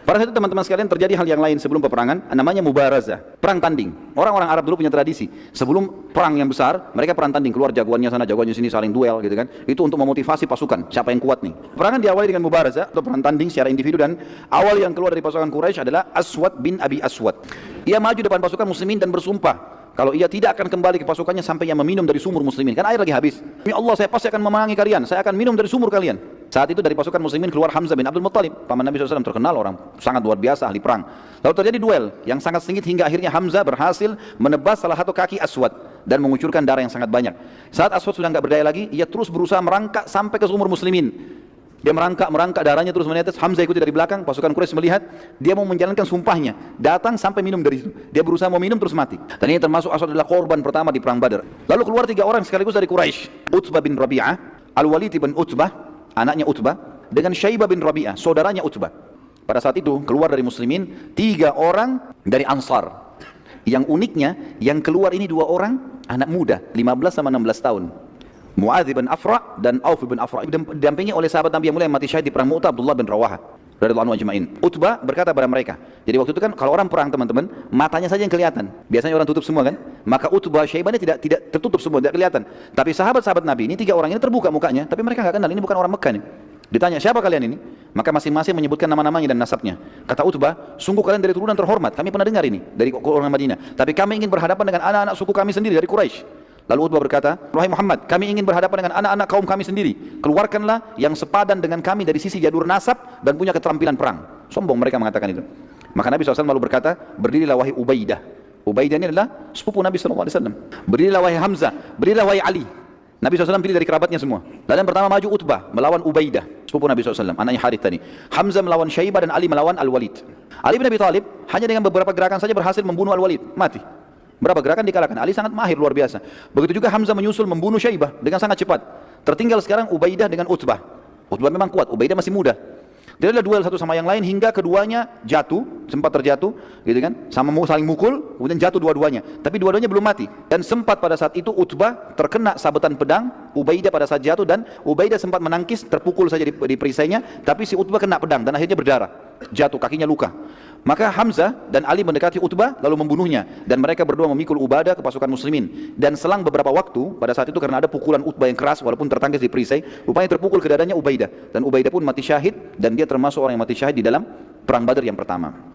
Pada saat itu teman-teman sekalian terjadi hal yang lain sebelum peperangan, namanya mubarazah, perang tanding. Orang-orang Arab dulu punya tradisi, sebelum perang yang besar, mereka perang tanding, keluar jagoannya sana, jagoannya sini, saling duel gitu kan. Itu untuk memotivasi pasukan, siapa yang kuat nih. Peperangan diawali dengan mubarazah atau perang tanding secara individu, dan awal yang keluar dari pasukan Quraisy adalah Aswad bin Abi Aswad. Ia maju depan pasukan muslimin dan bersumpah kalau ia tidak akan kembali ke pasukannya sampai ia meminum dari sumur muslimin. Kan air lagi habis. Demi Allah, saya pasti akan memenangi kalian. Saya akan minum dari sumur kalian. Saat itu dari pasukan muslimin keluar Hamzah bin Abdul Muttalib, paman Nabi SAW, terkenal orang sangat luar biasa, ahli perang. Lalu terjadi duel yang sangat sengit hingga akhirnya Hamzah berhasil menebas salah satu kaki Aswad dan mengucurkan darah yang sangat banyak. Saat Aswad sudah nggak berdaya lagi, ia terus berusaha merangkak sampai ke sumur muslimin. Dia merangkak, darahnya terus menetes. Hamzah ikuti dari belakang. Pasukan Quraisy melihat dia mau menjalankan sumpahnya, datang sampai minum dari situ. Dia berusaha mau minum terus mati. Dan ini termasuk Aswad adalah korban pertama di perang Badar. Lalu keluar 3 orang sekaligus dari Quraisy, Utbah bin Rabi'ah, Al-Walid bin Utbah, anaknya Utbah, dengan Syaibah bin Rabi'ah, saudaranya Utbah. Pada saat itu keluar dari muslimin 3 orang dari Ansar. Yang uniknya, yang keluar ini 2 orang anak muda, 15 sama 16 tahun. Mu'adz bin Afra dan Auf bin Afra, didampingi oleh sahabat Nabi yang mulia yang mati syahid di perang Mu'tah, Abdullah bin Rawaha radhiyallahu anhu ajma'in. Utbah berkata pada mereka, jadi waktu itu kan kalau orang perang teman-teman, matanya saja yang kelihatan. Biasanya orang tutup semua kan? Maka Utbah, Syaibah ini tidak tertutup semua, tidak kelihatan. Tapi sahabat-sahabat Nabi ini 3 orang ini terbuka mukanya, tapi mereka nggak kenal, ini bukan orang Mekah nih. Ditanya, siapa kalian ini? Maka masing-masing menyebutkan nama-namanya dan nasabnya. Kata Utbah, sungguh kalian dari turunan terhormat, kami pernah dengar ini dari orang Madinah. Tapi kami ingin berhadapan dengan anak-anak suku kami sendiri dari Quraisy. Lalu Utbah berkata, wahai Muhammad, kami ingin berhadapan dengan anak-anak kaum kami sendiri. Keluarkanlah yang sepadan dengan kami dari sisi jalur nasab dan punya keterampilan perang. Sombong mereka mengatakan itu. Maka Nabi SAW lalu berkata, berdirilah wahai Ubaidah. Ubaidah ini adalah sepupu Nabi SAW. Berdirilah wahai Hamzah, berdirilah wahai Ali. Nabi SAW pilih dari kerabatnya semua. Lalu yang pertama maju Utbah melawan Ubaidah, sepupu Nabi SAW, anaknya Harith tadi. Hamzah melawan Syaibah dan Ali melawan Al-Walid. Ali bin Abi Thalib hanya dengan beberapa gerakan saja berhasil membunuh Al-Walid, mati. Berapa gerakan dikalahkan. Ali sangat mahir, luar biasa. Begitu juga Hamzah menyusul membunuh Syaibah dengan sangat cepat. Tertinggal sekarang Ubaidah dengan Utbah. Utbah memang kuat, Ubaidah masih muda. Dia adalah duel satu sama yang lain hingga keduanya jatuh, sempat terjatuh, gitu kan? Sama mau saling mukul, kemudian jatuh dua-duanya. Tapi dua-duanya belum mati. Dan sempat pada saat itu Utbah terkena sabetan pedang Ubaidah pada saat jatuh, dan Ubaidah sempat menangkis, terpukul saja di perisainya, tapi si Utbah kena pedang dan akhirnya berdarah. Jatuh, kakinya luka. Maka Hamzah dan Ali mendekati Utbah lalu membunuhnya, dan mereka berdua memikul Ubadah ke pasukan muslimin. Dan selang beberapa waktu pada saat itu karena ada pukulan Utbah yang keras walaupun tertangkis di perisai, rupanya terpukul ke dadanya Ubaidah, dan Ubaidah pun mati syahid, dan dia termasuk orang yang mati syahid di dalam perang Badar yang pertama.